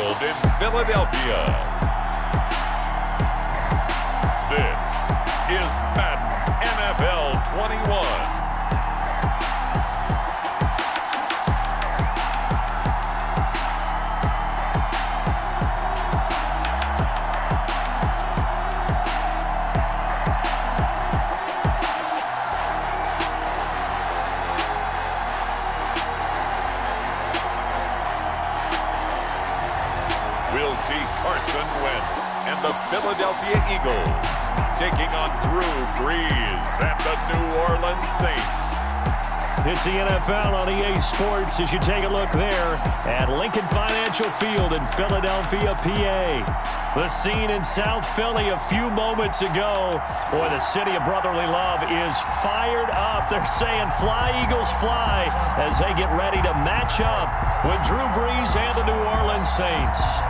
Field in Philadelphia. This is Madden NFL 21. We'll see Carson Wentz and the Philadelphia Eagles taking on Drew Brees and the New Orleans Saints. It's the NFL on EA Sports as you take a look there at Lincoln Financial Field in Philadelphia, PA. The scene in South Philly a few moments ago. Boy, the city of brotherly love is fired up. They're saying, "Fly, Eagles, fly," as they get ready to match up with Drew Brees and the New Orleans Saints.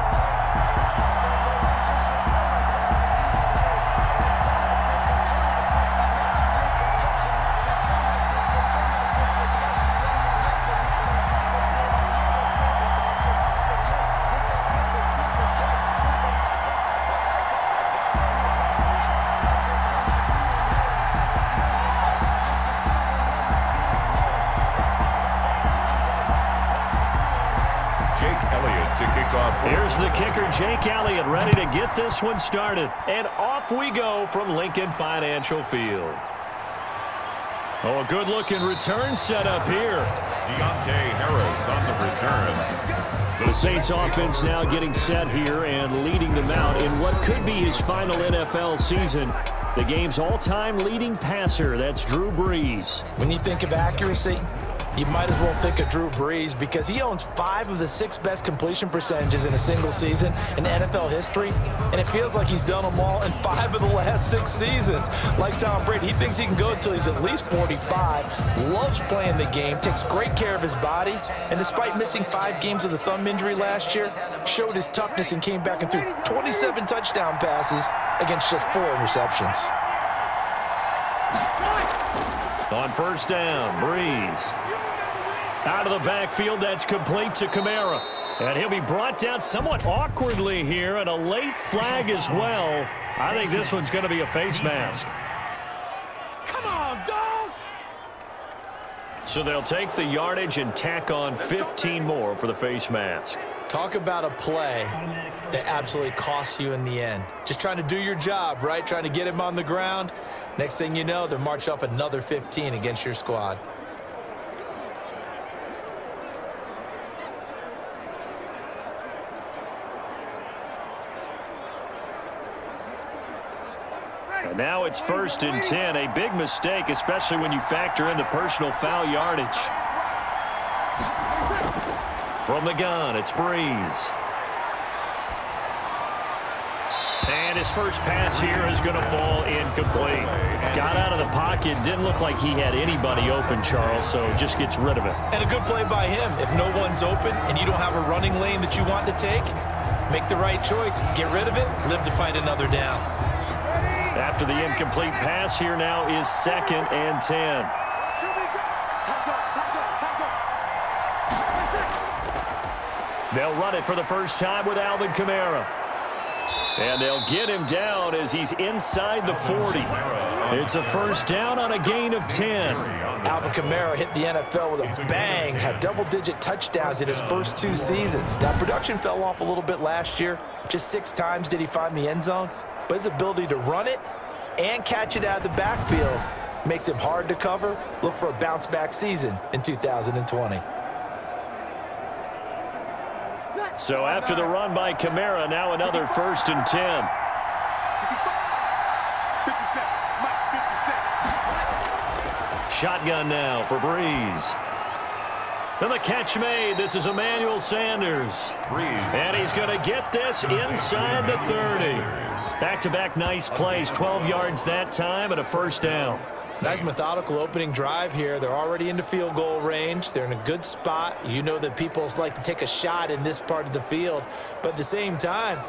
To kick off. Here's the kicker, Jake Elliott, ready to get this one started. And off we go from Lincoln Financial Field. Oh, a good-looking return set up here. Deontay Harris on the return. The Saints offense now getting set here and leading them out in what could be his final NFL season. The game's all-time leading passer, that's Drew Brees. When you think of accuracy, you might as well think of Drew Brees because he owns 5 of the 6 best completion percentages in a single season in NFL history, and it feels like he's done them all in 5 of the last 6 seasons. Like Tom Brady, he thinks he can go until he's at least 45, loves playing the game, takes great care of his body, and despite missing 5 games with a thumb injury last year, showed his toughness and came back and threw 27 touchdown passes against just 4 interceptions. On first down, Brees. Out of the backfield, that's complete to Kamara. And he'll be brought down somewhat awkwardly here, and a late flag as well. I think this one's going to be a face mask. Come on, dog! So they'll take the yardage and tack on 15 more for the face mask. Talk about a play that absolutely costs you in the end. Just trying to do your job, right? Trying to get him on the ground. Next thing you know, they're marching off another 15 against your squad. And now it's 1st and 10. A big mistake, especially when you factor in the personal foul yardage. From the gun, it's Brees. And his first pass here is going to fall incomplete. Got out of the pocket. Didn't look like he had anybody open, Charles, so just gets rid of it. And a good play by him. If no one's open and you don't have a running lane that you want to take, make the right choice. Get rid of it. Live to fight another down. After the incomplete pass, here now is 2nd and 10. They'll run it for the first time with Alvin Kamara. And they'll get him down as he's inside the 40. It's a first down on a gain of 10. Alvin Kamara hit the NFL with a bang, had double-digit touchdowns in his first 2 seasons. Now, production fell off a little bit last year. Just 6 times did he find the end zone. But his ability to run it and catch it out of the backfield makes him hard to cover. Look for a bounce-back season in 2020. So after the run by Kamara, now another 1st and 10. Shotgun now for Brees. And the catch made. This is Emmanuel Sanders. And he's going to get this inside the 30. Back-to-back nice plays, 12 yards that time and a first down. Nice methodical opening drive here. They're already into field goal range. They're in a good spot. You know that people like to take a shot in this part of the field. But at the same time,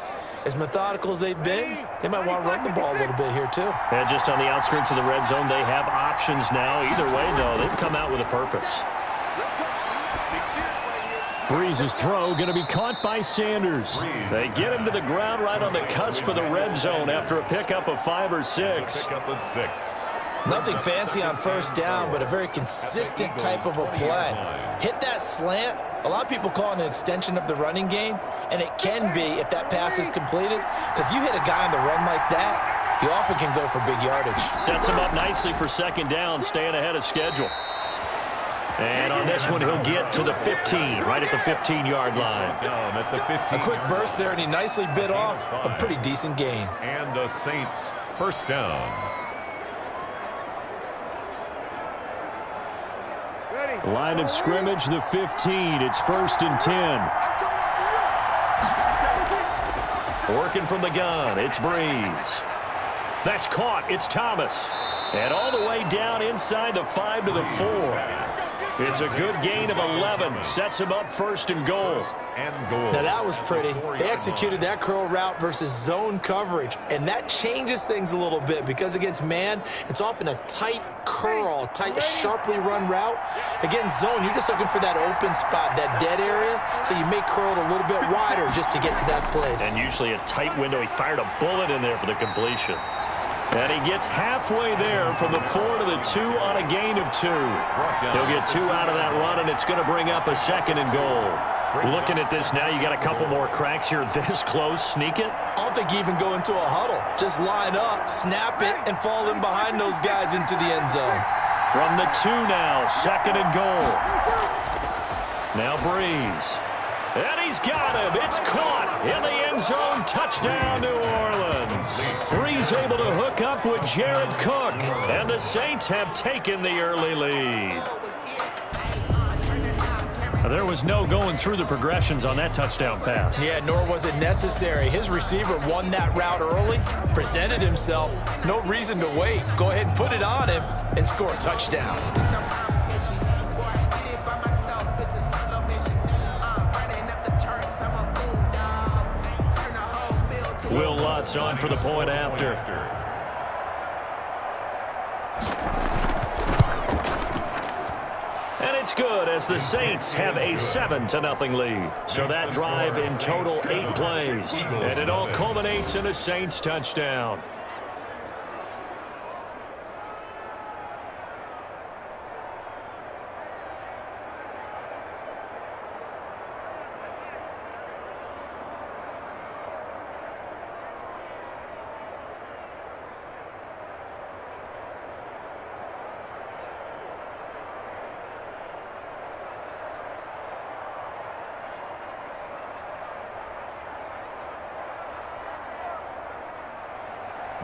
as methodical as they've been, they might want to run the ball a little bit here too. And just on the outskirts of the red zone, they have options now. Either way, though, they've come out with a purpose. Brees' throw going to be caught by Sanders. They get him to the ground right on the cusp of the red zone after a pickup of 5 or 6. Nothing fancy on first down, but a very consistent type of a play. Hit that slant. A lot of people call it an extension of the running game, and it can be if that pass is completed, because you hit a guy on the run like that, he often can go for big yardage. Sets him up nicely for second down, staying ahead of schedule. And on this one, he'll get to the 15, right at the 15-yard line. A quick burst there, and he nicely bit off a pretty decent gain. And the Saints first down. Line of scrimmage, the 15. It's 1st and 10. Working from the gun, it's Brees. That's caught. It's Thomas. And all the way down inside the 5 to the 4. It's a good gain of 11. Sets him up 1st and goal. Now that was pretty. They executed that curl route versus zone coverage, and that changes things a little bit because against man, it's often a tight curl, tight, sharply run route. Against zone, you're just looking for that open spot, that dead area, so you may curl it a little bit wider just to get to that place. And usually a tight window. He fired a bullet in there for the completion. And he gets halfway there from the 4 to the 2 on a gain of 2. He'll get 2 out of that run, and it's going to bring up a 2nd and goal. Looking at this now, you got a couple more cracks here this close. Sneak it? I don't think you even go into a huddle. Just line up, snap it, and fall in behind those guys into the end zone. From the 2 now, 2nd and goal. Now Brees. And he's got him. It's caught in the end zone. Touchdown, New Orleans. Brees able to hook up with Jared Cook. And the Saints have taken the early lead. There was no going through the progressions on that touchdown pass. Yeah, nor was it necessary. His receiver won that route early, presented himself. No reason to wait. Go ahead and put it on him and score a touchdown. Will Lutz on for the point after. And it's good as the Saints have a 7-0 lead. So that drive in total 8 plays. And it all culminates in a Saints touchdown.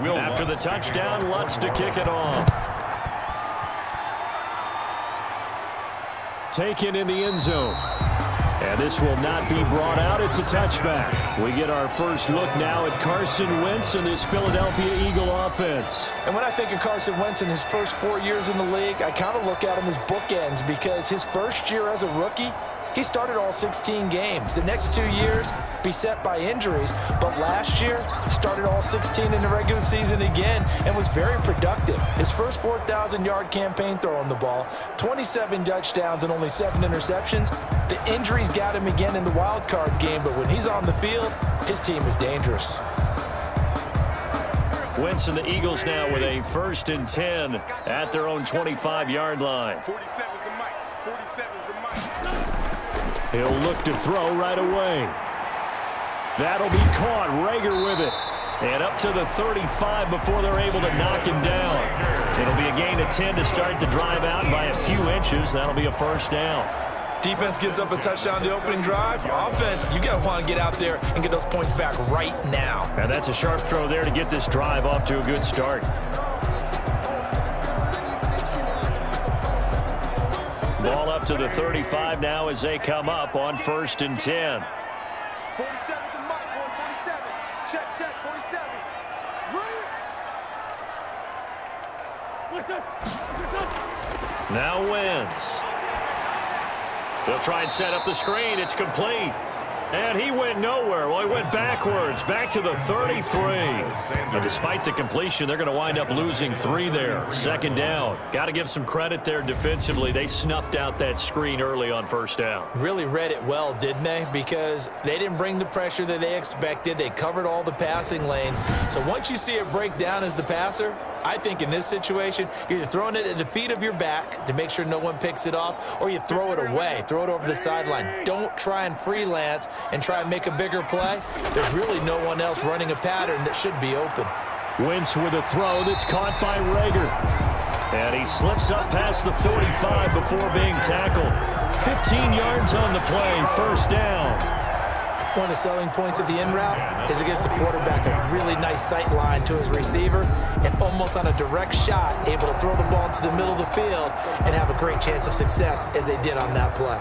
After the touchdown, Lutz to kick it off. Taken in the end zone. And this will not be brought out. It's a touchback. We get our first look now at Carson Wentz and this Philadelphia Eagle offense. And when I think of Carson Wentz in his first 4 years in the league, I kind of look at him as bookends because his first year as a rookie, he started all 16 games. The next 2 years, beset by injuries, but last year, started all 16 in the regular season again and was very productive. His first 4,000-yard campaign throwing the ball, 27 touchdowns and only 7 interceptions. The injuries got him again in the wild card game, but when he's on the field, his team is dangerous. Wentz and the Eagles now with a 1st and 10 at their own 25-yard line. 47 is the mic. 47 is the mic. He'll look to throw right away. That'll be caught. Rager with it. And up to the 35 before they're able to knock him down. It'll be a gain of 10 to start the drive out, and by a few inches, that'll be a first down. Defense gives up a touchdown the opening drive. Offense, you got to want to get out there and get those points back right now. And that's a sharp throw there to get this drive off to a good start. Ball up to the 35 now as they come up on 1st and 10. 47 is the mic. 47. Check, check. 47. Now Wentz. They'll try and set up the screen. It's complete. And he went nowhere. Well, he went backwards, back to the 33. But despite the completion, they're going to wind up losing 3 there. Second down. Got to give some credit there defensively. They snuffed out that screen early on first down. Really read it well, didn't they? Because they didn't bring the pressure that they expected. They covered all the passing lanes. So once you see it break down as the passer, I think in this situation, you're either throwing it at the feet of your back to make sure no one picks it off, or you throw it away, throw it over the sideline. Don't try and freelance and try and make a bigger play. There's really no one else running a pattern that should be open. Wentz with a throw that's caught by Rager. And he slips up past the 45 before being tackled. 15 yards on the play, first down. One of the selling points of the in route is against the quarterback, a really nice sight line to his receiver, and almost on a direct shot, able to throw the ball into the middle of the field and have a great chance of success as they did on that play.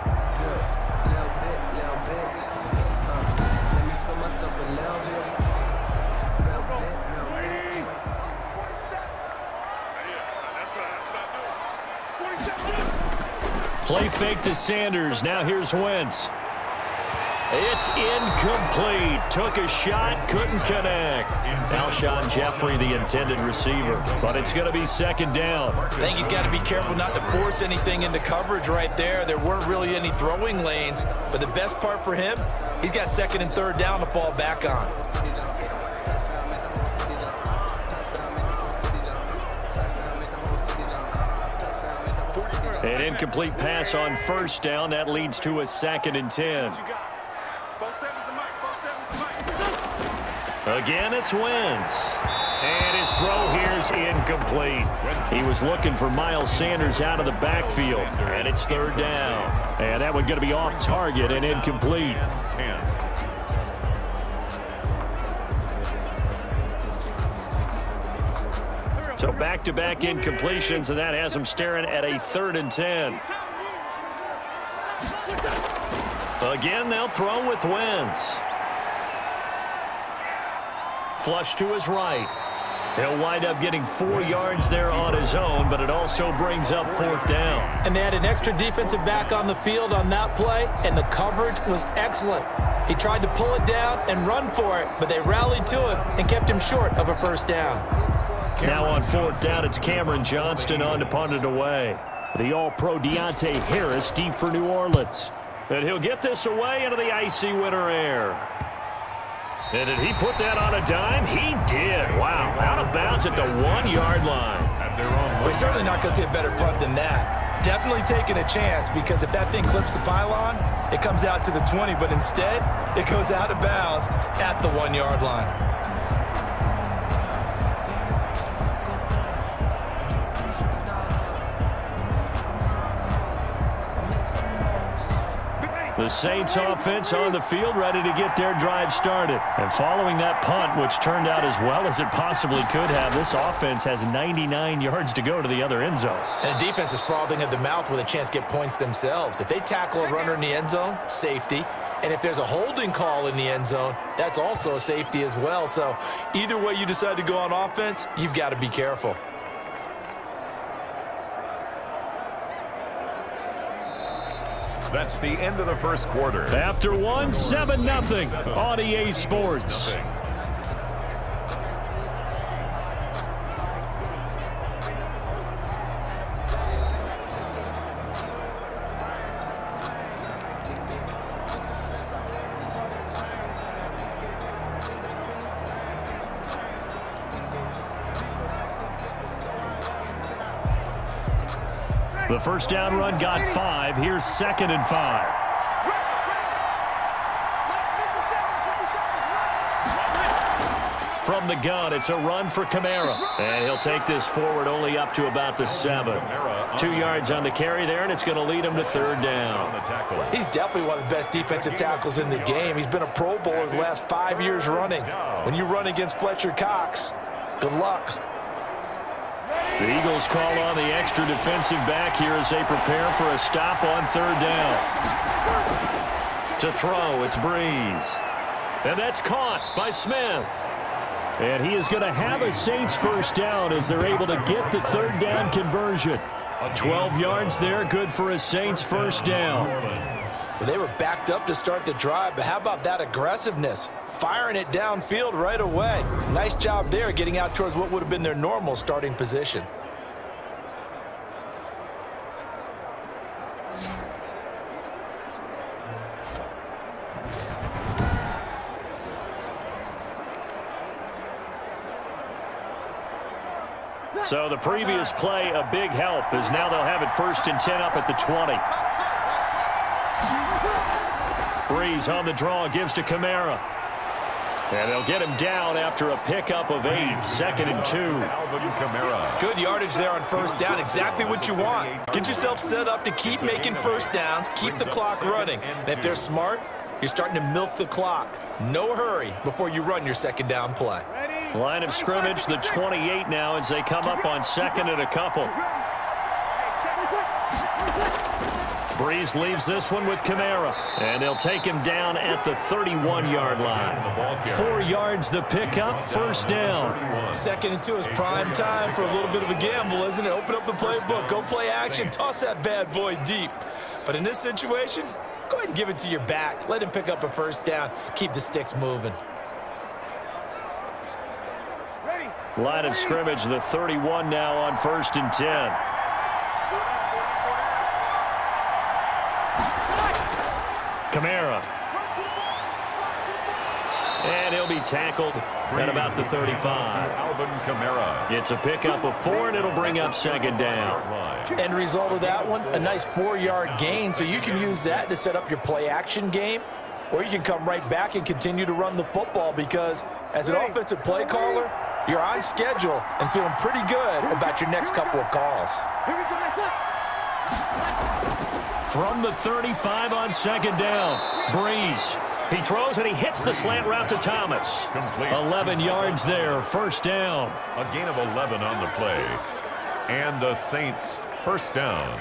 Play fake to Sanders. Now here's Wentz. It's incomplete. Took a shot, couldn't connect. Alshon Jeffrey, the intended receiver. But it's going to be second down. I think he's got to be careful not to force anything into coverage right there. There weren't really any throwing lanes. But the best part for him, he's got second and third down to fall back on. An incomplete pass on first down. That leads to a 2nd and 10. Again, it's Wentz. And his throw here's incomplete. He was looking for Miles Sanders out of the backfield. And it's third down. And that one going to be off target and incomplete. So back-to-back incompletions, and that has him staring at a 3rd and 10. Again, they'll throw with Wentz. Flush to his right. He'll wind up getting 4 yards there on his own, but it also brings up 4th down. And they had an extra defensive back on the field on that play, and the coverage was excellent. He tried to pull it down and run for it, but they rallied to him and kept him short of a first down. Now on 4th down, it's Cameron Johnston on to punt it away. The All-Pro Deontay Harris deep for New Orleans. And he'll get this away into the icy winter air. And did he put that on a dime? He did. Wow, out of bounds at the 1-yard line. We're certainly not going to see a better punt than that. Definitely taking a chance, because if that thing clips the pylon, it comes out to the 20, but instead, it goes out of bounds at the 1-yard line. The Saints offense on the field, ready to get their drive started. And following that punt, which turned out as well as it possibly could have, this offense has 99 yards to go to the other end zone. And the defense is frothing at the mouth with a chance to get points themselves. If they tackle a runner in the end zone, safety. And if there's a holding call in the end zone, that's also a safety as well. So either way you decide to go on offense, you've got to be careful. That's the end of the first quarter. After 1, 7-0 on EA Sports. The first down run got 5. Here's 2nd and 5. From the gun, it's a run for Kamara. And he'll take this forward only up to about the 7. 2 yards on the carry there, and it's going to lead him to 3rd down. He's definitely one of the best defensive tackles in the game. He's been a Pro Bowler the last 5 years running. When you run against Fletcher Cox, good luck. The Eagles call on the extra defensive back here as they prepare for a stop on 3rd down. To throw, it's Brees. And that's caught by Smith. And he is going to have a Saints first down as they're able to get the 3rd down conversion. 12 yards there, good for a Saints first down. Well, they were backed up to start the drive, but how about that aggressiveness? Firing it downfield right away. Nice job there getting out towards what would have been their normal starting position. So the previous play, a big help, as now they'll have it 1st and 10 up at the 20. Brees on the draw, gives to Kamara. And they'll get him down after a pickup of 8, 2nd and 2. Good yardage there on 1st down, exactly what you want. Get yourself set up to keep making 1st downs, keep the clock running. And if they're smart, you're starting to milk the clock. No hurry before you run your 2nd down play. Line of scrimmage, the 28 now as they come up on 2nd and a couple. Brees leaves this one with Kamara, and they'll take him down at the 31-yard line. 4 yards the pickup, 1st down. 2nd and 2 is prime time for a little bit of a gamble, isn't it? Open up the playbook, go play action, toss that bad boy deep. But in this situation, go ahead and give it to your back. Let him pick up a 1st down, keep the sticks moving. Line of scrimmage, the 31 now on 1st and 10. Kamara. And he'll be tackled at about the 35. It's a pickup of 4, and it'll bring up 2nd down. End result of that one, a nice 4-yard gain, so you can use that to set up your play-action game, or you can come right back and continue to run the football because as an offensive play caller, you're on schedule and feeling pretty good about your next couple of calls. From the 35 on 2nd down, Brees. He throws and he hits the slant route to Thomas. 11 yards there, 1st down. A gain of 11 on the play. And the Saints 1st down.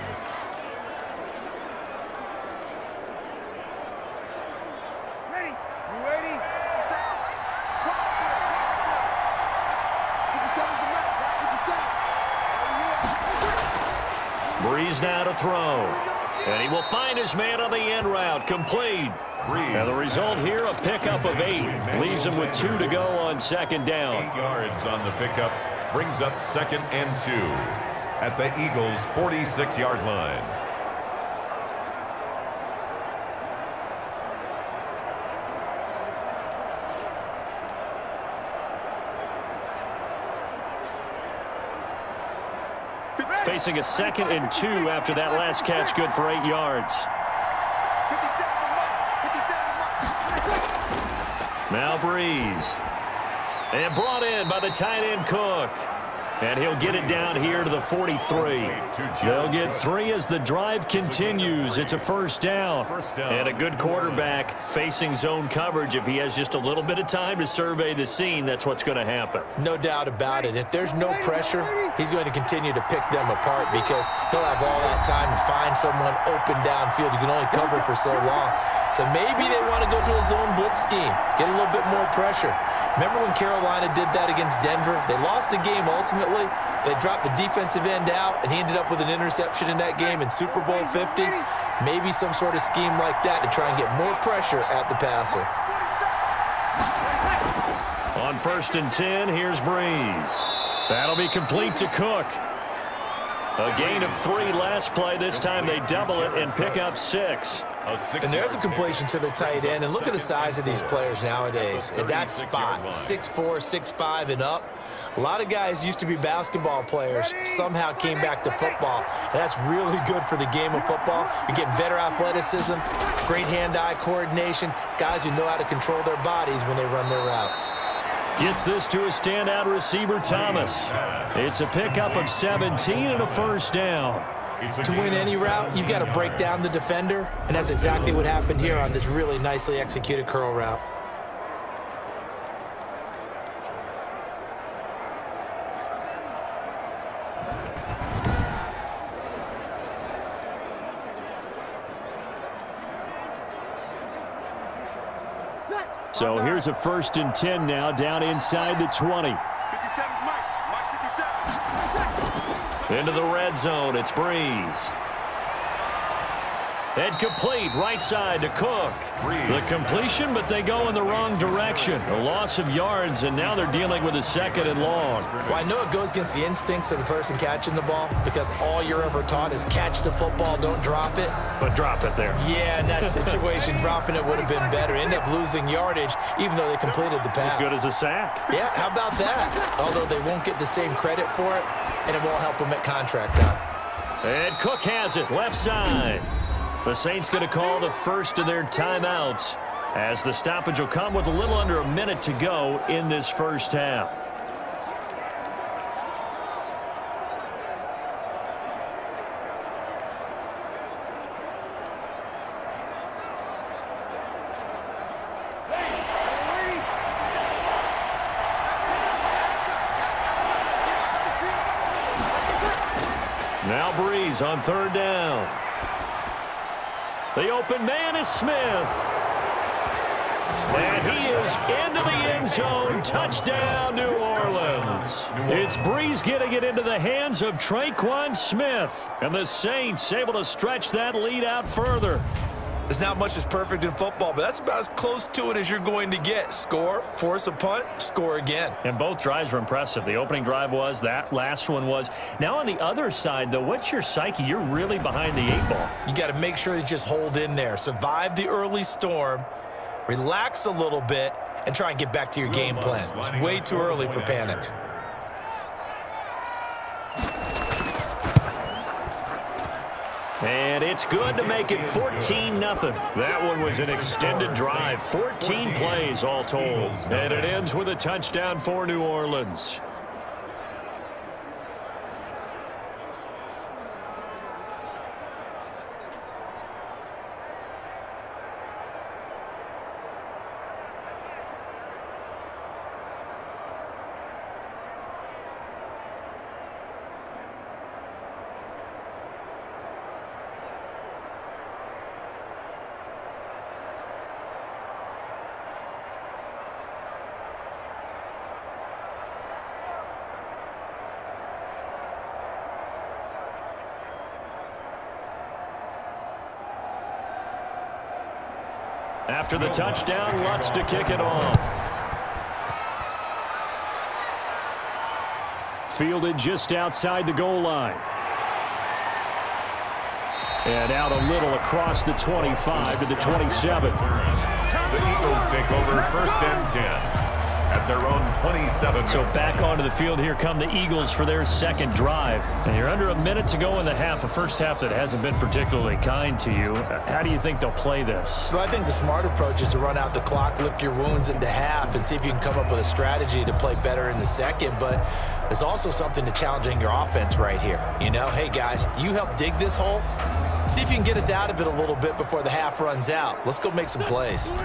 Brees now to throw. And he will find his man on the end route. Complete. And the result here, a pickup of 8. Leaves him with 2 to go on 2nd down. 8 yards on the pickup. Brings up 2nd and 2. At the Eagles' 46-yard line. Facing a 2nd and 2 after that last catch, good for 8 yards. Now Brees. And brought in by the tight end Cook. And he'll get it down here to the 43. They'll get 3 as the drive continues. It's a 1st down. And a good quarterback facing zone coverage. If he has just a little bit of time to survey the scene, that's what's going to happen. No doubt about it. If there's no pressure, he's going to continue to pick them apart because he'll have all that time to find someone open downfield. You can only cover for so long. So maybe they want to go to a zone blitz scheme, get a little bit more pressure. Remember when Carolina did that against Denver? They lost the game ultimately. They dropped the defensive end out, and he ended up with an interception in that game in Super Bowl 50. Maybe some sort of scheme like that to try and get more pressure at the passer. On 1st and 10, here's Brees. That'll be complete to Cook. A gain of 3 last play. This time they double it and pick up 6. And there's a completion to the tight end. And look at the size of these players nowadays. At that spot, 6'4", 6'5", and up. A lot of guys used to be basketball players, somehow came back to football. And that's really good for the game of football. You're getting better athleticism, great hand-eye coordination, guys who know how to control their bodies when they run their routes. Gets this to a standout receiver, Thomas. It's a pickup of 17 and a 1st down. To win any route, you've got to break down the defender, and that's exactly what happened here on this really nicely executed curl route. So here's a 1st and 10 now, down inside the 20. Into the red zone, it's Brees. And complete right side to Cook. The completion, but they go in the wrong direction. A loss of yards, and now they're dealing with a 2nd and long. Well, I know it goes against the instincts of the person catching the ball because all you're ever taught is catch the football, don't drop it. But drop it there. Yeah, in that situation, dropping it would have been better. End up losing yardage, even though they completed the pass. As good as a sack. Yeah, how about that? Although they won't get the same credit for it, and it won't help them at contract time. And Cook has it, left side. The Saints going to call the first of their timeouts as the stoppage will come with a little under a minute to go in this first half. Now Brees on 3rd down. The open man is Smith. And he is into the end zone. Touchdown, New Orleans. It's Brees getting it into the hands of Traquan Smith. And the Saints able to stretch that lead out further. There's not much that's perfect in football, but that's about as close to it as you're going to get. Score, force a punt, score again. And both drives were impressive. The opening drive was, that last one was. Now on the other side, though, what's your psyche? You're really behind the 8 ball. You got to make sure you just hold in there. Survive the early storm, relax a little bit, and try and get back to your game plan. It's way too early for panic. And it's good to make it 14-0. That one was an extended drive, 14 plays all told. And it ends with a touchdown for New Orleans. After the touchdown, Lutz to kick it off. Fielded just outside the goal line. And out a little across the 25 to the 27. The Eagles take over 1st and 10 at their own 27. So back onto the field, here come the Eagles for their 2nd drive. And you're under a minute to go in the half, a first half that hasn't been particularly kind to you. How do you think they'll play this? Well, I think the smart approach is to run out the clock, lick your wounds into half, and see if you can come up with a strategy to play better in the 2nd. But there's also something to challenging your offense right here. You know, hey, guys, you help dig this hole. See if you can get us out of it a little bit before the half runs out. Let's go make some plays.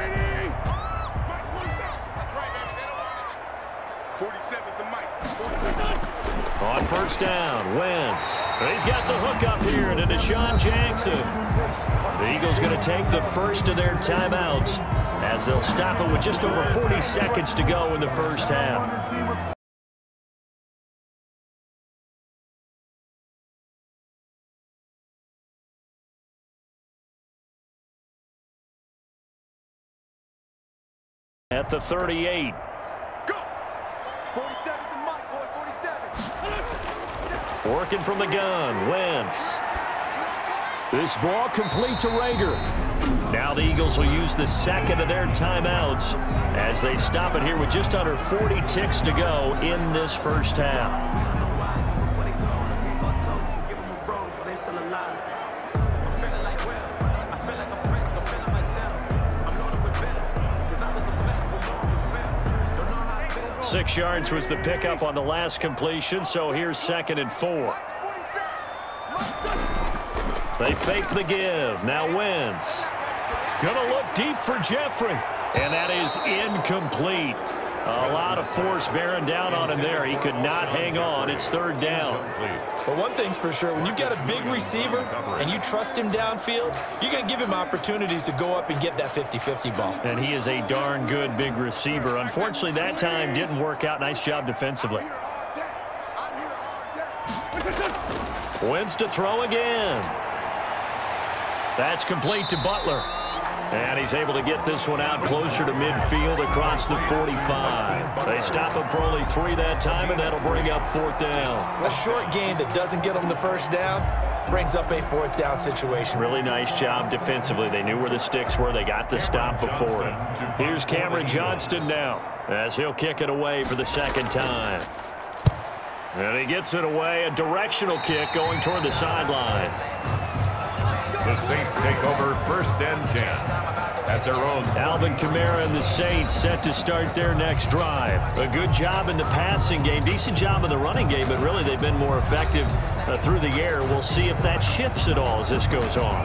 47 is the mic. On 1st down, Wentz. He's got the hook up here to Deshaun Jackson. The Eagles going to take the first of their timeouts as they'll stop it with just over 40 seconds to go in the first half. At the 38. Go! 47 is the mic, boys. 47. Working from the gun, Wentz. This ball complete to Rager. Now the Eagles will use the 2nd of their timeouts as they stop it here with just under 40 ticks to go in this first half. Six yards was the pickup on the last completion, so here's 2nd and 4. They fake the give. Now Wentz. Gonna look deep for Jeffrey. And that is incomplete. A lot of force bearing down on him there. He could not hang on. It's 3rd down. But one thing's for sure, when you've got a big receiver and you trust him downfield, you're going to give him opportunities to go up and get that 50-50 ball. And he is a darn good big receiver. Unfortunately, that time didn't work out. Nice job defensively. Wentz to throw again. That's complete to Butler. And he's able to get this one out closer to midfield across the 45. They stop him for only 3 that time, and that'll bring up 4th down. A short game that doesn't get them the first down brings up a 4th down situation. Really nice job defensively. They knew where the sticks were. They got the stop before it. Here's Cameron Johnston now as he'll kick it away for the 2nd time. And he gets it away. A directional kick going toward the sideline. The Saints take over 1st and 10 at their own. Alvin Kamara and the Saints set to start their next drive. A good job in the passing game. Decent job in the running game, but really they've been more effective through the air. We'll see if that shifts at all as this goes on.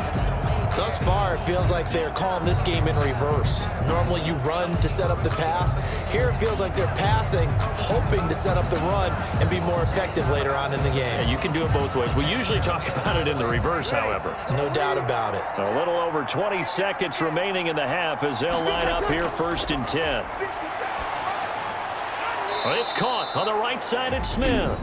Thus far, it feels like they're calling this game in reverse. Normally you run to set up the pass. Here it feels like they're passing, hoping to set up the run and be more effective later on in the game. Yeah, you can do it both ways. We usually talk about it in the reverse, however. No doubt about it. A little over 20 seconds remaining in the half as they'll line up here 1st and 10. Well, it's caught on the right side at Smith.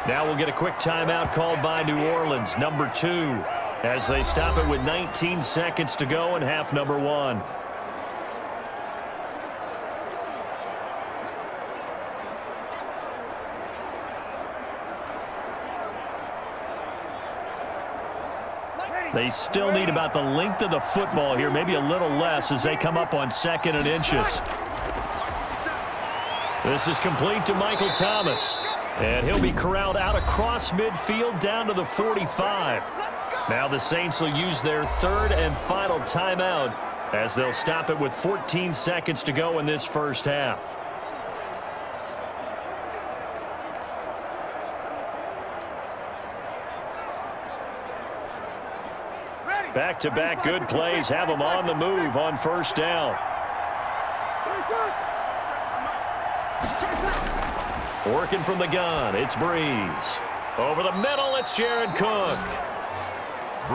Now we'll get a quick timeout called by New Orleans, number 2. As they stop it with 19 seconds to go in half number 1. They still need about the length of the football here, maybe a little less as they come up on 2nd and inches. This is complete to Michael Thomas. And he'll be corralled out across midfield down to the 45. Now the Saints will use their 3rd and final timeout as they'll stop it with 14 seconds to go in this first half. Back-to-back good plays have them on the move on 1st down. Working from the gun, it's Brees. Over the middle, it's Jared Cook.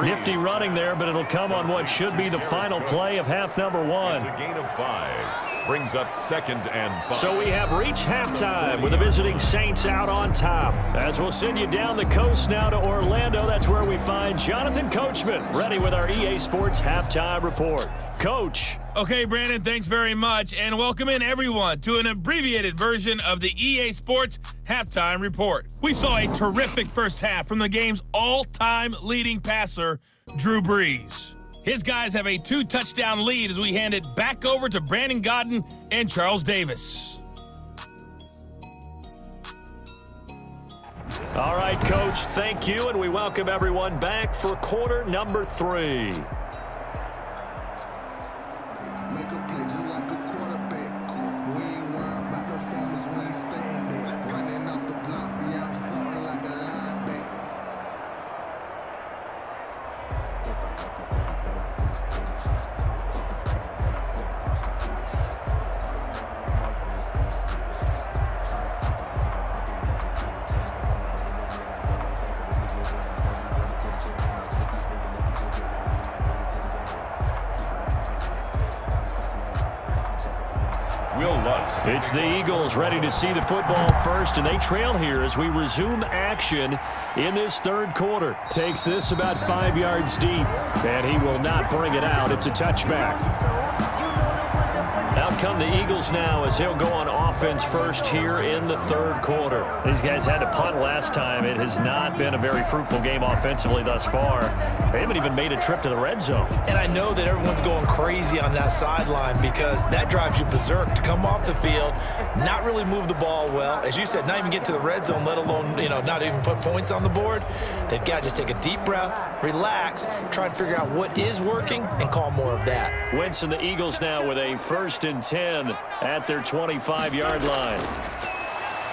Nifty running there, but it'll come on what should be the final play of half number 1. It's a gain of 5. Brings up 2nd and 5. So we have reached halftime with the visiting Saints out on top. As we'll send you down the coast now to Orlando, that's where we find Jonathan Coachman, ready with our EA Sports Halftime Report. Coach. Okay, Brandon, thanks very much, and welcome in everyone to an abbreviated version of the EA Sports Halftime Report. We saw a terrific first half from the game's all-time leading passer, Drew Brees. His guys have a 2-touchdown lead as we hand it back over to Brandon Godden and Charles Davis. All right, Coach, thank you, and we welcome everyone back for quarter number 3. It's the Eagles ready to see the football first, and they trail here as we resume action in this 3rd quarter. Takes this about 5 yards deep, and he will not bring it out. It's a touchback. Out come the Eagles now as they'll go on offense first here in the 3rd quarter. These guys had to punt last time. It has not been a very fruitful game offensively thus far. They haven't even made a trip to the red zone. And I know that everyone's going crazy on that sideline because that drives you berserk to come off the field, not really move the ball well. As you said, not even get to the red zone, let alone, not even put points on the board. They've got to just take a deep breath, relax, try and figure out what is working and call more of that. Winston, the Eagles now with a 1st and 10 at their 25-yard line.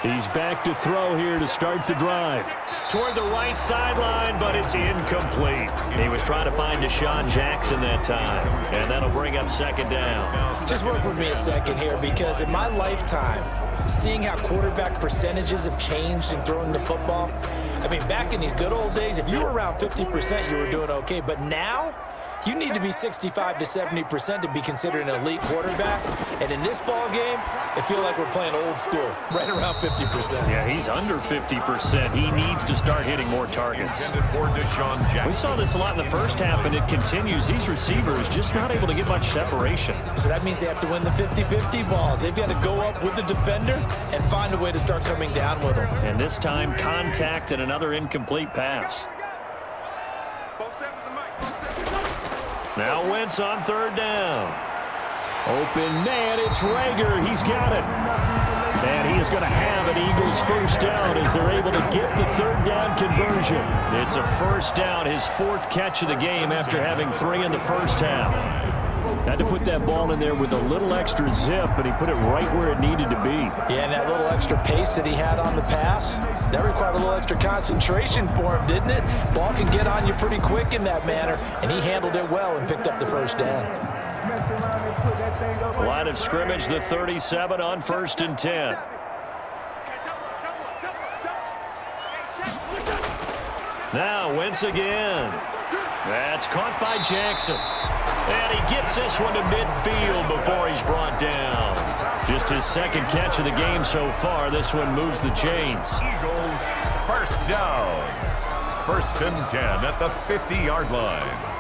He's back to throw here to start the drive. Toward the right sideline, but it's incomplete. He was trying to find Deshaun Jackson that time, and that'll bring up 2nd down. Just work with me a second here, because in my lifetime, seeing how quarterback percentages have changed in throwing the football, I mean, back in the good old days, if you were around 50%, you were doing okay. But now, you need to be 65 to 70% to be considered an elite quarterback. And in this ball game, it feels like we're playing old school, right around 50%. Yeah, he's under 50%. He needs to start hitting more targets. We saw this a lot in the first half, and it continues. These receivers just not able to get much separation. So that means they have to win the 50-50 balls. They've got to go up with the defender and find a way to start coming down with them. And this time, contact and another incomplete pass. Now Wentz on third down. Open man, it's Rager. He's got it. And he is going to have an Eagles first down as they're able to get the third down conversion. It's a first down, his fourth catch of the game after having 3 in the first half. Had to put that ball in there with a little extra zip, and he put it right where it needed to be. Yeah, and that little extra pace that he had on the pass, that required a little extra concentration for him, didn't it? Ball can get on you pretty quick in that manner, and he handled it well and picked up the first down. Line of scrimmage, the 37 on 1st and 10. Now Wentz again. That's caught by Jackson. And he gets this one to midfield before he's brought down. Just his second catch of the game so far. This one moves the chains. Eagles first down. 1st and 10 at the 50-yard line.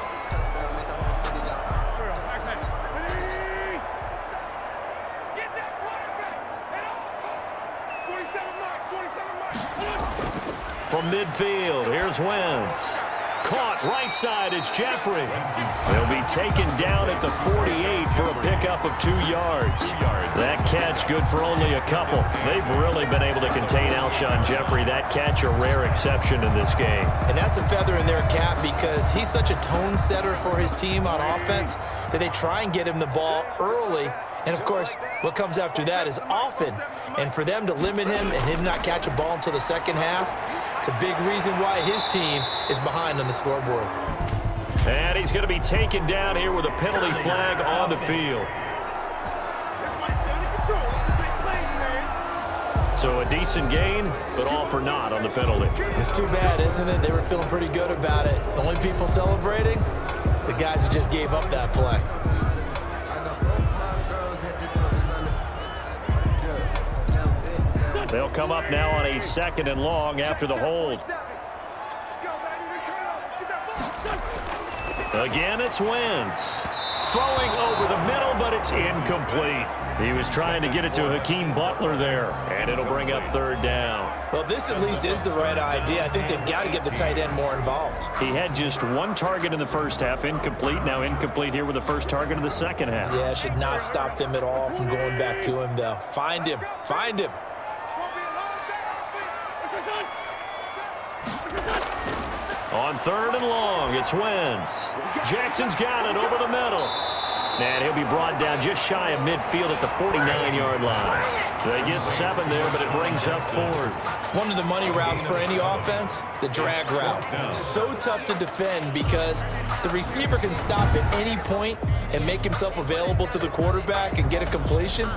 From midfield, here's Wentz. Caught right side, it's Jeffrey. They'll be taken down at the 48 for a pickup of 2 yards. That catch good for only a couple. They've really been able to contain Alshon Jeffrey. That catch a rare exception in this game. And that's a feather in their cap because he's such a tone setter for his team on offense that they try and get him the ball early. And, of course, what comes after that is often. And for them to limit him and him not catch a ball until the second half, it's a big reason why his team is behind on the scoreboard. And he's going to be taken down here with a penalty flag on the field. So a decent gain, but all for naught on the penalty. It's too bad, isn't it? They were feeling pretty good about it. The only people celebrating, the guys who just gave up that play. They'll come up now on a 2nd and long after the hold. Again, it's Wentz. Throwing over the middle, but it's incomplete. He was trying to get it to Hakeem Butler there, and it'll bring up 3rd down. Well, this at least is the right idea. I think they've got to get the tight end more involved. He had just 1 target in the first half, incomplete. Now incomplete here with the first target of the second half. Yeah, it should not stop them at all from going back to him, though. Find him. Find him. On 3rd and long, it's Wentz. Jackson's got it over the middle. And he'll be brought down just shy of midfield at the 49-yard line. They get 7 there, but it brings up 4th. One of the money routes for any offense, the drag route. So tough to defend because the receiver can stop at any point and make himself available to the quarterback and get a completion.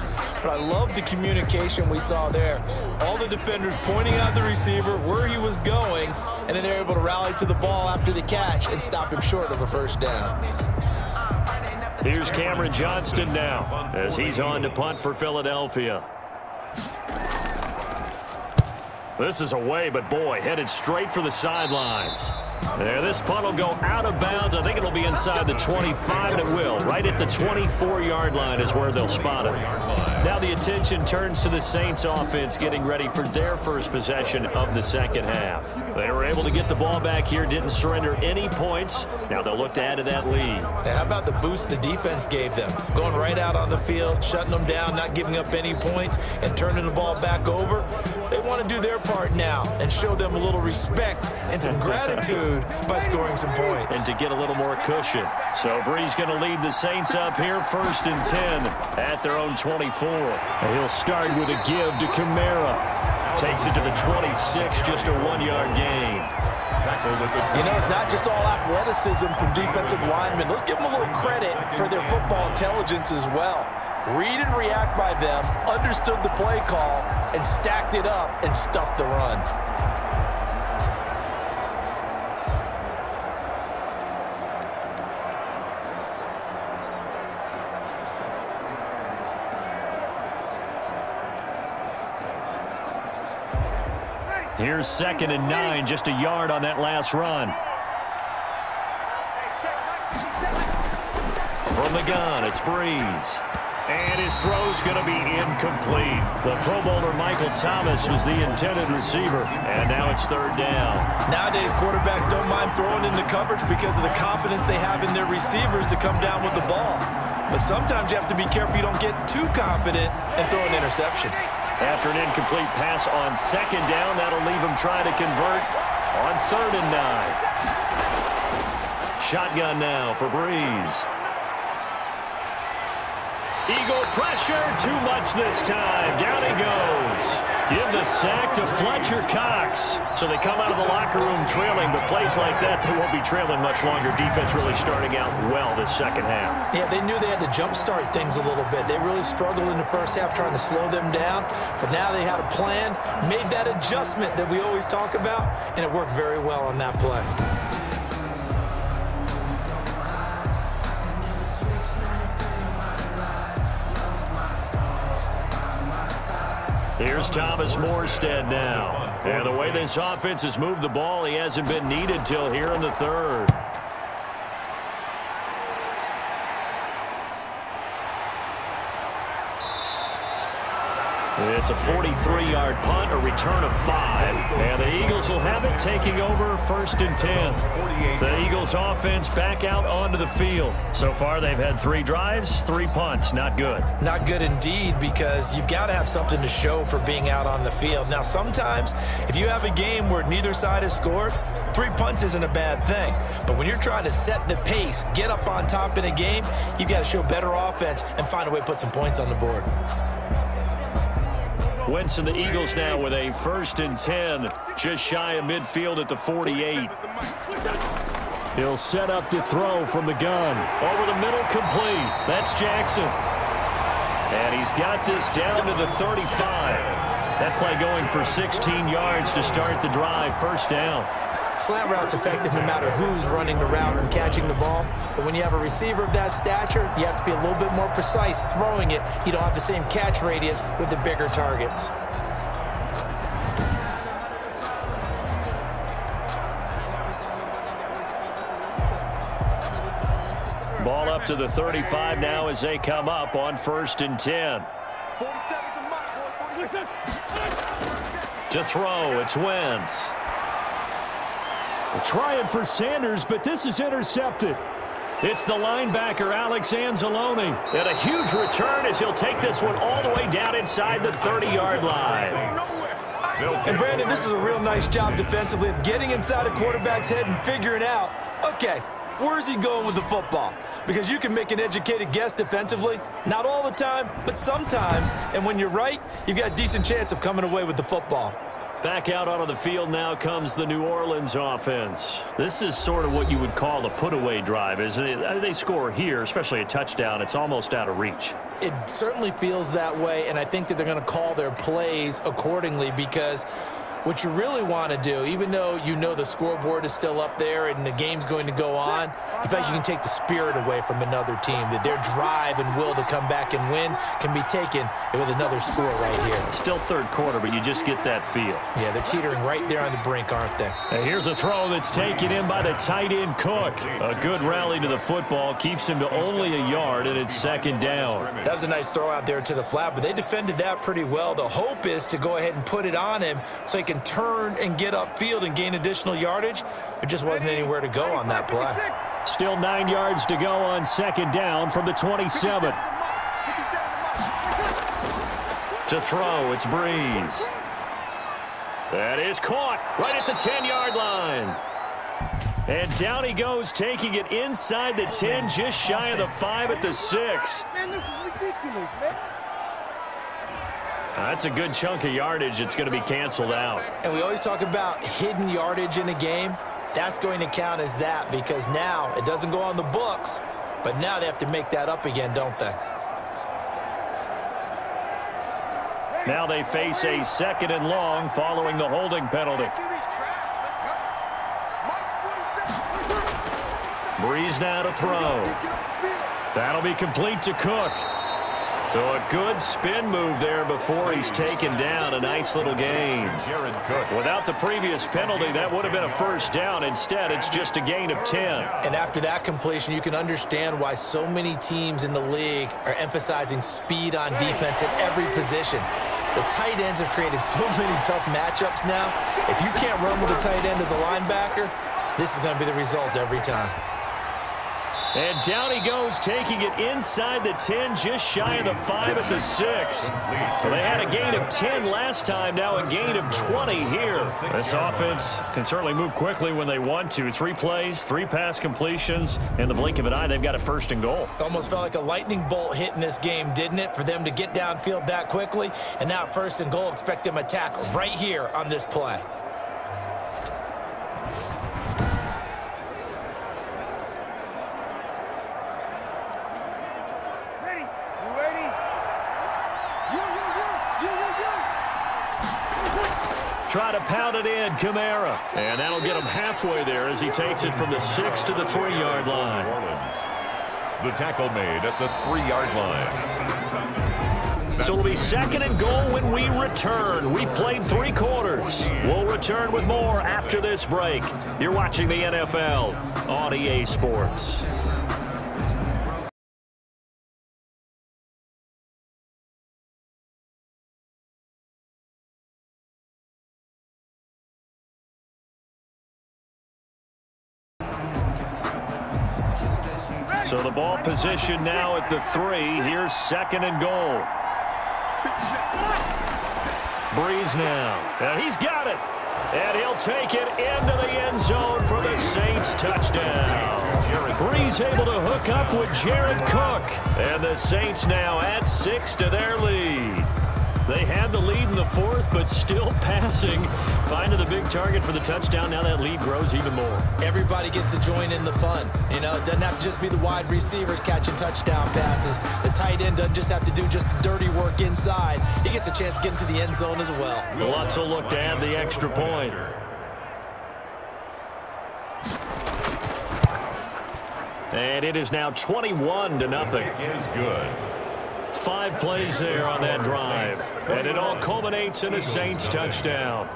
But I love the communication we saw there. All the defenders pointing out the receiver, where he was going, and then they're able to rally to the ball after the catch and stop him short of a first down. Here's Cameron Johnston now as he's on to punt for Philadelphia. This is away, but boy, headed straight for the sidelines. There, this punt will go out of bounds. I think it'll be inside the 25, and it will. Right at the 24-yard line is where they'll spot it. Now the attention turns to the Saints offense getting ready for their first possession of the second half. They were able to get the ball back here, didn't surrender any points. Now they'll look to add to that lead. How about the boost the defense gave them? Going right out on the field, shutting them down, not giving up any points, and turning the ball back over. They want to do their part now and show them a little respect and some gratitude by scoring some points. And to get a little more cushion. So Brees going to lead the Saints up here 1st and 10 at their own 24. And he'll start with a give to Kamara. Takes it to the 26, just a 1-yard gain. You know, it's not just all athleticism from defensive linemen. Let's give them a little credit for their football intelligence as well. Read and react by them, understood the play call, and stacked it up and stuffed the run. Here's 2nd and 9, just a yard on that last run. From the gun, it's Brees. And his throw's going to be incomplete. The Pro Bowler Michael Thomas was the intended receiver, and now it's 3rd down. Nowadays, quarterbacks don't mind throwing into coverage because of the confidence they have in their receivers to come down with the ball. But sometimes you have to be careful you don't get too confident and throw an interception. After an incomplete pass on 2nd down, that'll leave him trying to convert on 3rd and 9. Shotgun now for Brees. Eagle pressure, too much this time. Down he goes. Give the sack to Fletcher Cox. So they come out of the locker room trailing, but plays like that, they won't be trailing much longer. Defense really starting out well this second half. Yeah, they knew they had to jumpstart things a little bit. They really struggled in the first half trying to slow them down, but now they had a plan, made that adjustment that we always talk about, and it worked very well on that play. Here's Thomas Morstead now. And the way this offense has moved the ball, he hasn't been needed till here in the 3rd. It's a 43-yard punt, a return of 5. And the Eagles will have it, taking over 1st and 10. The Eagles offense back out onto the field. So far, they've had 3 drives, 3 punts. Not good. Not good indeed, because you've got to have something to show for being out on the field. Now, sometimes, if you have a game where neither side has scored, 3 punts isn't a bad thing. But when you're trying to set the pace, get up on top in a game, you've got to show better offense and find a way to put some points on the board. Winston, the Eagles now with a 1st and 10, just shy of midfield at the 48. He'll set up to throw from the gun. Over the middle, complete. That's Jackson. And he's got this down to the 35. That play going for 16 yards to start the drive, 1st down. Slant route's effective no matter who's running the route and catching the ball. But when you have a receiver of that stature, you have to be a little bit more precise throwing it. You don't have the same catch radius with the bigger targets. Ball up to the 35 now as they come up on 1st and 10. To throw, it's Wentz. Trying for Sanders, but this is intercepted. It's the linebacker, Alex Anzalone. And a huge return as he'll take this one all the way down inside the 30-yard line. And, Brandon, this is a real nice job defensively of getting inside a quarterback's head and figuring out, okay, where's he going with the football? Because you can make an educated guess defensively. Not all the time, but sometimes. And when you're right, you've got a decent chance of coming away with the football. Back out onto the field now comes the New Orleans offense. This is sort of what you would call a put-away drive, isn't it? They score here, especially a touchdown. It's almost out of reach. It certainly feels that way, and I think that they're going to call their plays accordingly, because what you really want to do, even though you know the scoreboard is still up there and the game's going to go on, in fact, you can take the spirit away from another team, that their drive and will to come back and win can be taken with another score right here. Still 3rd quarter, but you just get that feel. Yeah, they're teetering right there on the brink, aren't they? And here's a throw that's taken in by the tight end Cook. A good rally to the football, keeps him to only a yard, and it's 2nd down. That was a nice throw out there to the flat, but they defended that pretty well. The hope is to go ahead and put it on him so he can turn and get upfield and gain additional yardage. There just wasn't anywhere to go on that play. Still 9 yards to go on 2nd down from the 27. To throw, it's Brees. That is caught right at the 10-yard line. And down he goes, taking it inside the 10, just shy of the 5 at the 6. Man, this is ridiculous, man. That's a good chunk of yardage. It's going to be canceled out. And we always talk about hidden yardage in a game. That's going to count as that, because now it doesn't go on the books, but now they have to make that up again, don't they? Now they face a 2nd and long following the holding penalty. Brees now to throw. That'll be complete to Cook. So a good spin move there before he's taken down. A nice little gain. Without the previous penalty, that would have been a first down. Instead, it's just a gain of 10. And after that completion, you can understand why so many teams in the league are emphasizing speed on defense at every position. The tight ends have created so many tough matchups now. If you can't run with a tight end as a linebacker, this is going to be the result every time. And down he goes, taking it inside the 10, just shy of the 5 at the 6. So they had a gain of 10 last time, now a gain of 20 here. This offense can certainly move quickly when they want to. 3 plays, 3 pass completions. In the blink of an eye, they've got a 1st and goal. Almost felt like a lightning bolt hit in this game, didn't it? For them to get downfield that quickly. And now 1st and goal, expect them to attack right here on this play. Try to pound it in, Kamara. And that'll get him halfway there as he takes it from the 6 to the 3-yard line. The tackle made at the 3-yard line. So it'll be 2nd and goal when we return. We've played 3 quarters. We'll return with more after this break. You're watching the NFL on EA Sports. So the ball position now at the 3. Here's 2nd and goal. Brees now. And he's got it. And he'll take it into the end zone for the Saints touchdown. Brees able to hook up with Jared Cook. And the Saints now add 6 to their lead. They had the lead in the 4th, but still passing. Finding the big target for the touchdown. Now that lead grows even more. Everybody gets to join in the fun. You know, it doesn't have to just be the wide receivers catching touchdown passes. The tight end doesn't just have to do just the dirty work inside. He gets a chance to get into the end zone as well. Lutz will look to add the extra point. And it is now 21-0. Is good. 5 plays there on that drive. And it all culminates in a Saints touchdown.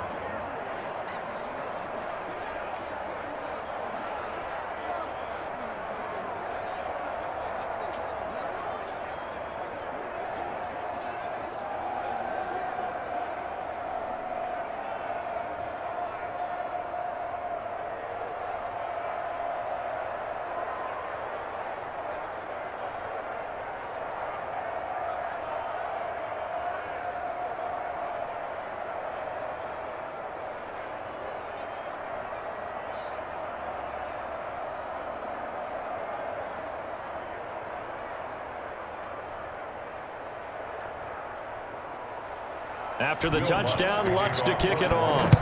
After the touchdown, Lutz to kick it off.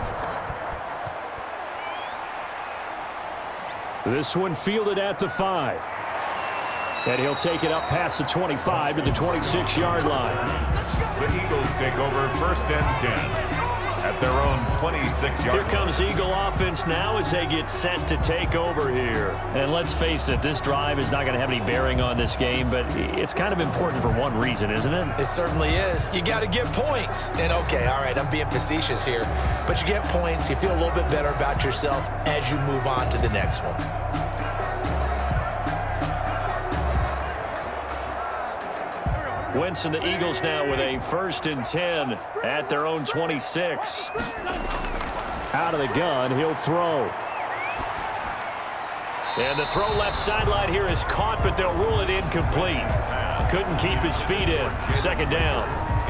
This one fielded at the 5. And he'll take it up past the 25 to the 26-yard line. The Eagles take over 1st and 10 at their own 26-yard line. Here comes Eagle offense now as they get set to take over here. And let's face it, this drive is not going to have any bearing on this game, but it's kind of important for one reason, isn't it? It certainly is. You got to get points. And, okay, all right, I'm being facetious here. But you get points, you feel a little bit better about yourself as you move on to the next one. Winston, the Eagles now with a 1st and 10 at their own 26. Out of the gun, he'll throw. And the throw left sideline here is caught, but they'll rule it incomplete. Couldn't keep his feet in. 2nd down.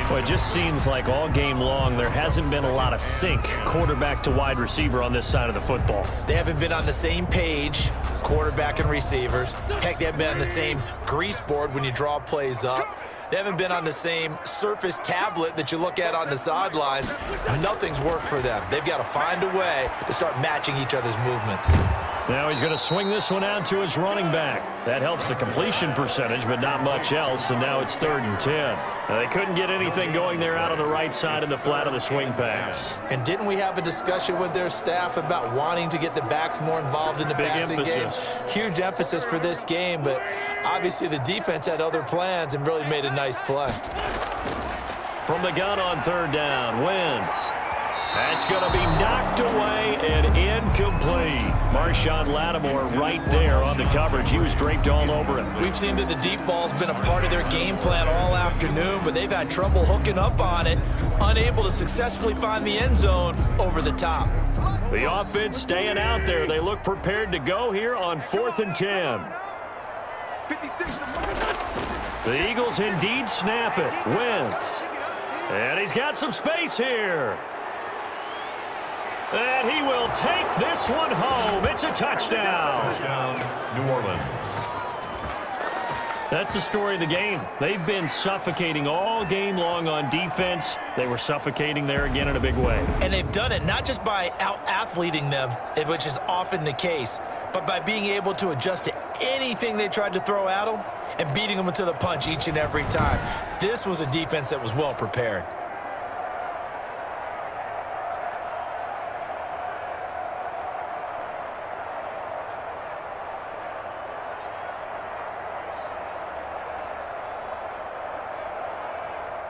Well, it just seems like all game long there hasn't been a lot of sync quarterback to wide receiver on this side of the football. They haven't been on the same page, quarterback and receivers. Heck, they haven't been on the same grease board when you draw plays up. They haven't been on the same Surface tablet that you look at on the sidelines. Nothing's worked for them. They've got to find a way to start matching each other's movements. Now he's going to swing this one out to his running back. That helps the completion percentage, but not much else, and now it's 3rd and 10. They couldn't get anything going there out on the right side of the flat of the swing pass. And didn't we have a discussion with their staff about wanting to get the backs more involved in the passing game? Huge emphasis for this game, but obviously the defense had other plans and really made a nice play. From the gun on 3rd down, Wentz. That's going to be knocked away and incomplete. Marshawn Lattimore right there on the coverage. He was draped all over him. We've seen that the deep ball's been a part of their game plan all afternoon, but they've had trouble hooking up on it, unable to successfully find the end zone over the top. The offense staying out there. They look prepared to go here on 4th and 10. The Eagles indeed snap it. Wentz. And he's got some space here. And he will take this one home. It's a touchdown. New Orleans. That's the story of the game. They've been suffocating all game long on defense. They were suffocating there again in a big way. And they've done it not just by out-athleting them, which is often the case, but by being able to adjust to anything they tried to throw at them and beating them into the punch each and every time. This was a defense that was well prepared.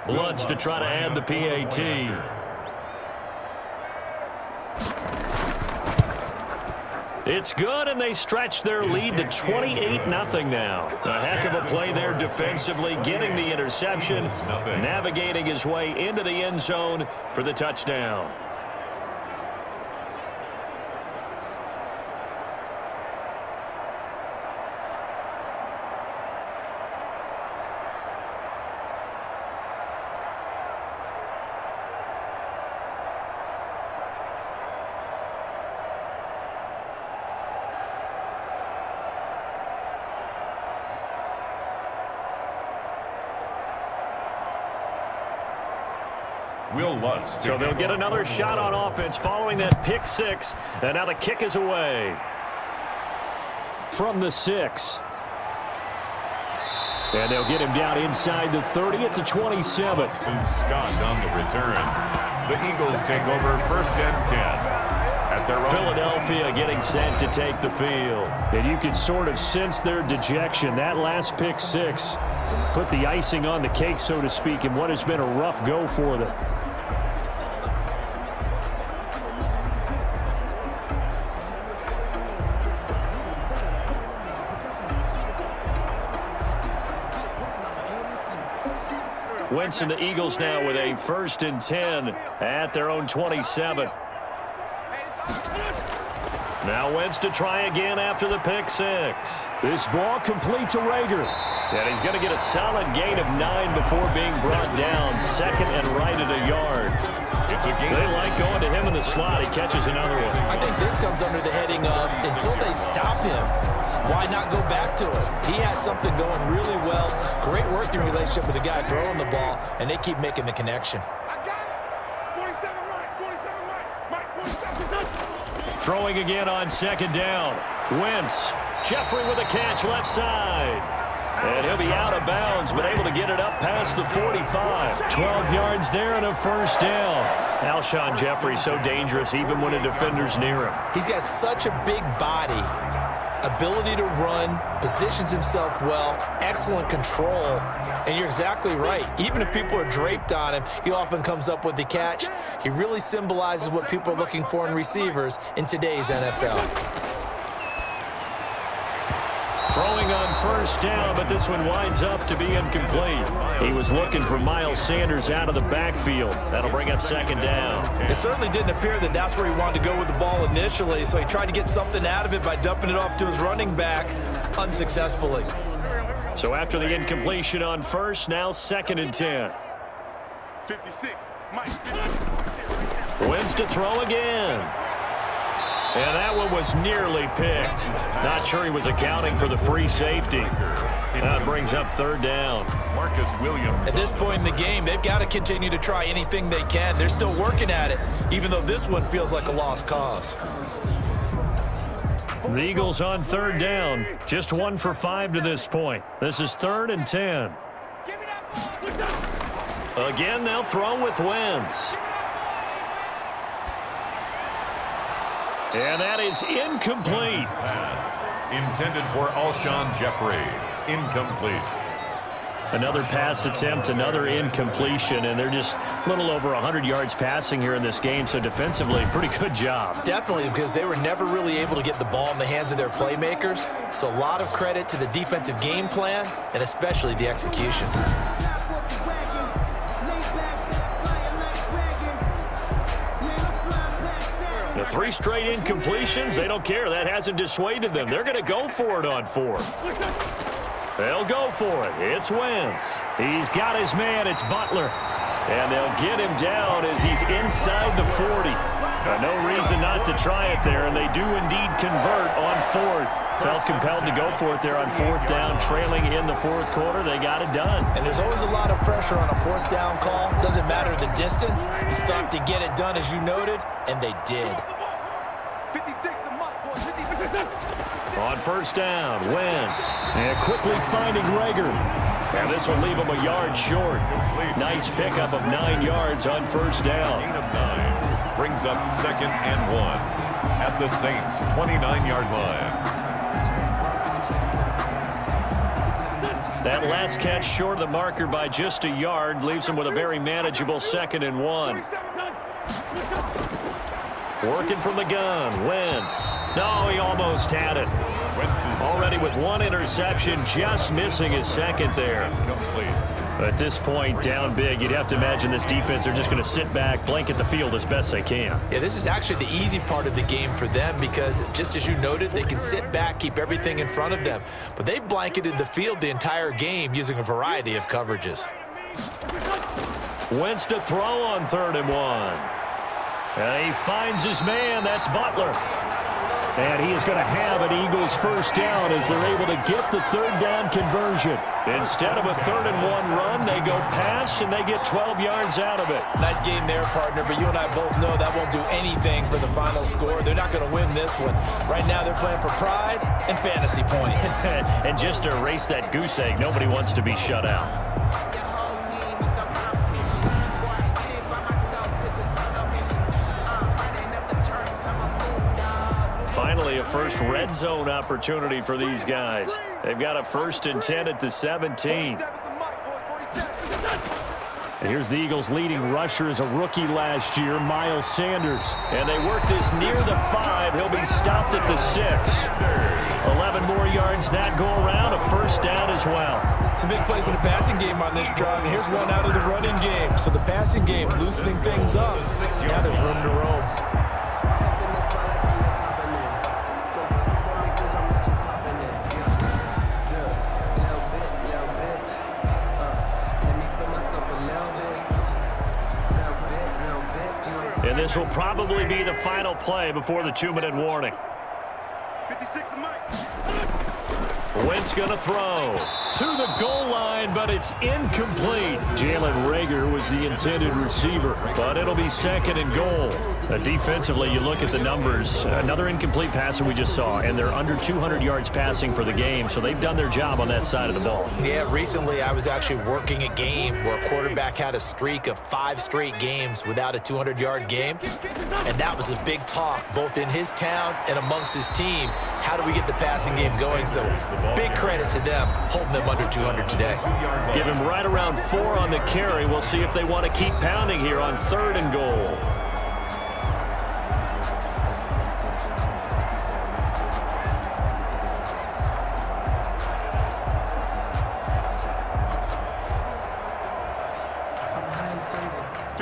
Lutz to try to add the PAT. It's good, and they stretch their lead to 28-0 now. A heck of a play there defensively, getting the interception, navigating his way into the end zone for the touchdown. So they'll get another shot on offense following that pick 6, and now the kick is away. From the 6. And they'll get him down inside the 30 at the 27. Scott on the return. The Eagles take over 1st and 10. At their own Philadelphia getting set to take the field. And you can sort of sense their dejection. That last pick 6 put the icing on the cake, so to speak, in what has been a rough go for them. Winston, the Eagles now with a 1st and 10 at their own 27. Now Wentz to try again after the pick 6. This ball complete to Rager. And he's going to get a solid gain of 9 before being brought down. 2nd and right at a yard. They like going to him in the slot. He catches another one. I think this comes under the heading of until they stop him, why not go back to it? He has something going really well. Great working relationship with the guy throwing the ball, and they keep making the connection. Throwing again on 2nd down. Wentz. Jeffrey with a catch left side. And he'll be out of bounds, but able to get it up past the 45. 12 yards there and a 1st down. Alshon Jeffrey so dangerous even when a defender's near him. He's got such a big body, ability to run, positions himself well, excellent control. And you're exactly right. Even if people are draped on him, he often comes up with the catch. He really symbolizes what people are looking for in receivers in today's NFL. Throwing on 1st down, but this one winds up to be incomplete. He was looking for Miles Sanders out of the backfield. That'll bring up 2nd down. It certainly didn't appear that that's where he wanted to go with the ball initially, so he tried to get something out of it by dumping it off to his running back unsuccessfully. So after the incompletion on 1st, now 2nd and 10. 56, Mike. Wins to throw again. And that one was nearly picked. Not sure he was accounting for the free safety. That brings up 3rd down. Marcus Williams. At this point in the game, they've got to continue to try anything they can. They're still working at it, even though this one feels like a lost cause. The Eagles on 3rd down. Just 1 for 5 to this point. This is 3rd and 10. Again, they'll throw with Wentz. And that is incomplete. Pass intended for Alshon Jeffrey. Incomplete. Another pass attempt, another incompletion, and they're just a little over 100 yards passing here in this game, so defensively, pretty good job. Definitely, because they were never really able to get the ball in the hands of their playmakers, so a lot of credit to the defensive game plan, and especially the execution. The 3 straight incompletions, they don't care. That hasn't dissuaded them. They're going to go for it on 4th. They'll go for it. It's Wentz. He's got his man. It's Butler. And they'll get him down as he's inside the 40. No reason not to try it there, and they do indeed convert on 4th. Felt compelled to go for it there on 4th down, trailing in the 4th quarter. They got it done. And there's always a lot of pressure on a 4th down call. Doesn't matter the distance. You still have to get it done, as you noted, and they did. 56 to Mike, boys. 56. On 1st down, Wentz. And quickly finding Rager. And this will leave him a yard short. Nice pickup of 9 yards on 1st down. 8 of 9 brings up 2nd and 1 at the Saints' 29-yard line. That last catch short of the marker by just a yard leaves him with a very manageable 2nd and 1. Working from the gun, Wentz. No, he almost had it. Wentz is Already with 1 interception, just missing his 2nd there. complete. At this point, down big, you'd have to imagine this defense are just going to sit back, blanket the field as best they can. Yeah, this is actually the easy part of the game for them because, just as you noted, they can sit back, keep everything in front of them. But they've blanketed the field the entire game using a variety of coverages. Wentz to throw on 3rd and 1. And he finds his man. That's Butler. And he is going to have an Eagles 1st down as they're able to get the 3rd down conversion. Instead of a 3rd and 1 run, they go pass, and they get 12 yards out of it. Nice game there, partner, but you and I both know that won't do anything for the final score. They're not going to win this one. Right now, they're playing for pride and fantasy points. And just to erase that goose egg, nobody wants to be shut out. Finally, a first red zone opportunity for these guys. They've got a 1st and 10 at the 17. And here's the Eagles' leading rusher as a rookie last year, Miles Sanders. And they work this near the 5. He'll be stopped at the 6. 11 more yards that go around, a 1st down as well. Some big plays in the passing game on this drive, and here's one out of the running game. So the passing game loosening things up. Now there's room to roam. And this will probably be the final play before the 2-minute warning. 56 to Mike. Wentz going to throw to the goal line, but it's incomplete. Jalen Rager was the intended receiver, but it'll be 2nd and goal. Defensively, you look at the numbers. Another incomplete passer we just saw, and they're under 200 yards passing for the game, so they've done their job on that side of the ball. Yeah, recently I was actually working a game where a quarterback had a streak of 5 straight games without a 200-yard game, and that was a big talk both in his town and amongst his team. How do we get the passing game going? So big credit to them holding them under 200 today. Give him right around 4 on the carry. We'll see if they want to keep pounding here on 3rd and goal.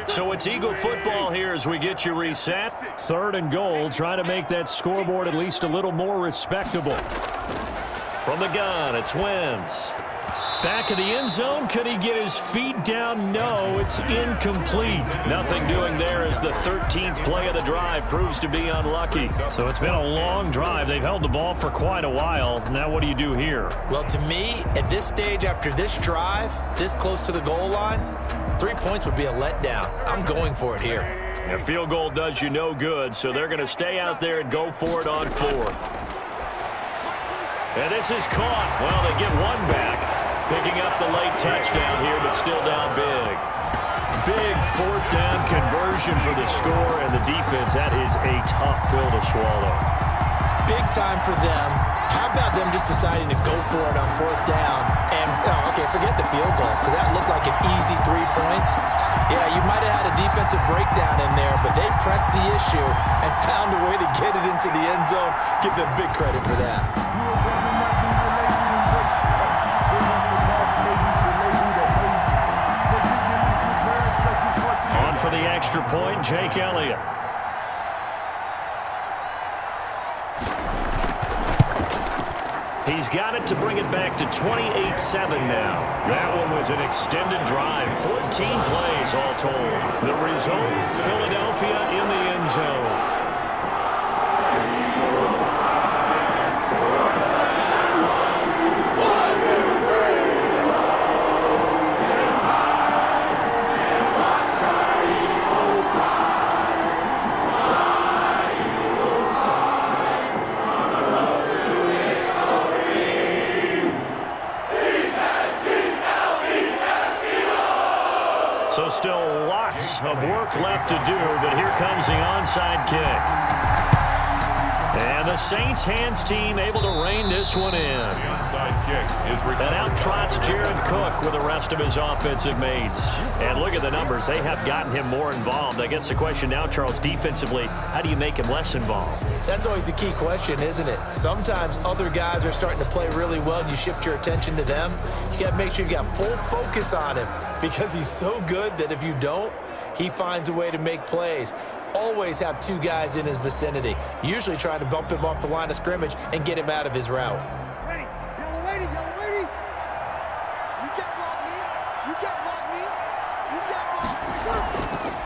So it's Eagle football here as we get you reset. 3rd and goal, trying to make that scoreboard at least a little more respectable. From the gun, it's Wentz. Back of the end zone. Could he get his feet down? No, it's incomplete. Nothing doing there as the 13th play of the drive proves to be unlucky. So it's been a long drive. They've held the ball for quite a while. Now what do you do here? Well, to me, at this stage after this drive, this close to the goal line, 3 points would be a letdown. I'm going for it here. A field goal does you no good, so they're going to stay out there and go for it on 4th. And this is caught. Well, they get one back, picking up the late touchdown here, but still down big. Big fourth down conversion for the score and the defense. That is a tough pill to swallow. Big time for them. How about them just deciding to go for it on fourth down? And, okay, forget the field goal, because that looked like an easy 3 points. Yeah, you might have had a defensive breakdown in there, but they pressed the issue and found a way to get it into the end zone. Give them big credit for that. On for the extra point, Jake Elliott. He's got it to bring it back to 28-7 now. That one was an extended drive. 14 plays all told. The result, Philadelphia in the end zone. So still lots of work left to do, but here comes the onside kick. And the Saints hands team able to rein this one in. The onside kick is recovered. And out trots Jared Cook with the rest of his offensive mates. And look at the numbers. They have gotten him more involved. I guess the question now, Charles, defensively, how do you make him less involved? That's always a key question, isn't it? Sometimes other guys are starting to play really well and you shift your attention to them. You got to make sure you got full focus on him because he's so good that if you don't, he finds a way to make plays. Always have 2 guys in his vicinity, usually trying to bump him off the line of scrimmage and get him out of his route. Ready. Yellow waiting. You can't block me. You can't block me. You can't block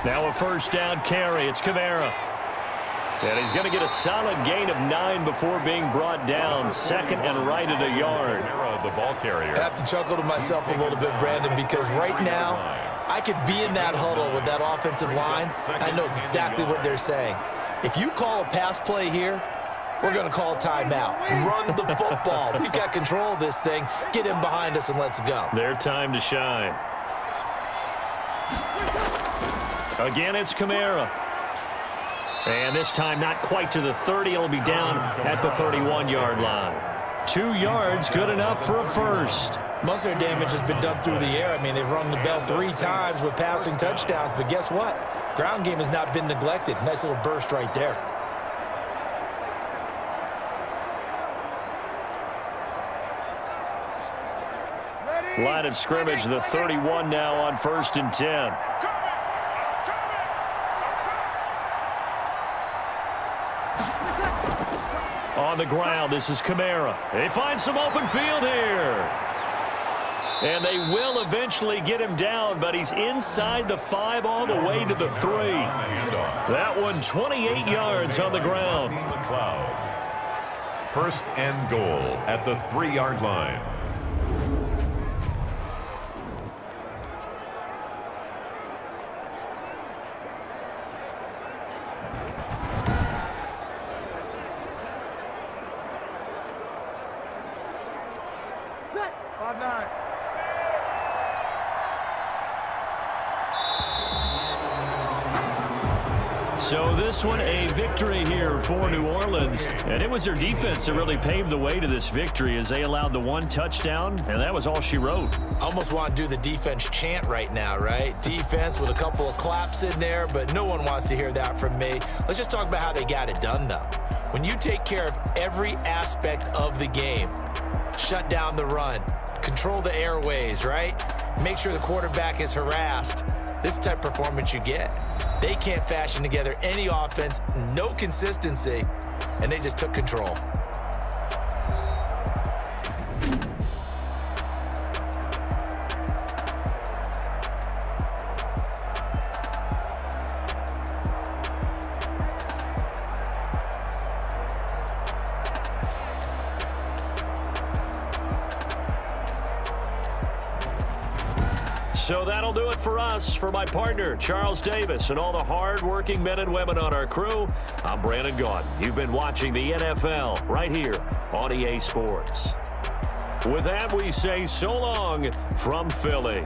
me. Now a first down carry. It's Kamara. And he's going to get a solid gain of 9 before being brought down. Second and right at a yard. The ball carrier. I have to chuckle to myself a little bit, Brandon, because right now I could be in that huddle with that offensive line. I know exactly what they're saying. If you call a pass play here, we're going to call a timeout. Run the football. We've got control of this thing. Get him behind us and let's go. Their time to shine. Again, it's Kamara. And this time not quite to the 30. It'll be down at the 31-yard line. 2 yards, good enough for a first. Most of their damage has been done through the air. I mean, they've rung the bell 3 times with passing touchdowns, but guess what? Ground game has not been neglected. Nice little burst right there. Line of scrimmage, the 31 now on 1st and 10. On the ground, this is Kamara. They find some open field here. And they will eventually get him down, but he's inside the 5 all the way to the 3. That one 28 yards on the ground. First and goal at the 3-yard line. Set. 5-9. So this one a victory here for New Orleans. And it was their defense that really paved the way to this victory as they allowed the 1 touchdown, and that was all she wrote. Almost want to do the defense chant right now, right? Defense with a couple of claps in there, but no one wants to hear that from me. Let's just talk about how they got it done, though. When you take care of every aspect of the game, shut down the run, control the airways, right? Make sure the quarterback is harassed. This type of performance you get. They can't fashion together any offense, no consistency, and they just took control. So that'll do it for us. For my partner, Charles Davis, and all the hard-working men and women on our crew, I'm Brandon Gaudin. You've been watching the NFL right here on EA Sports. With that, we say so long from Philly.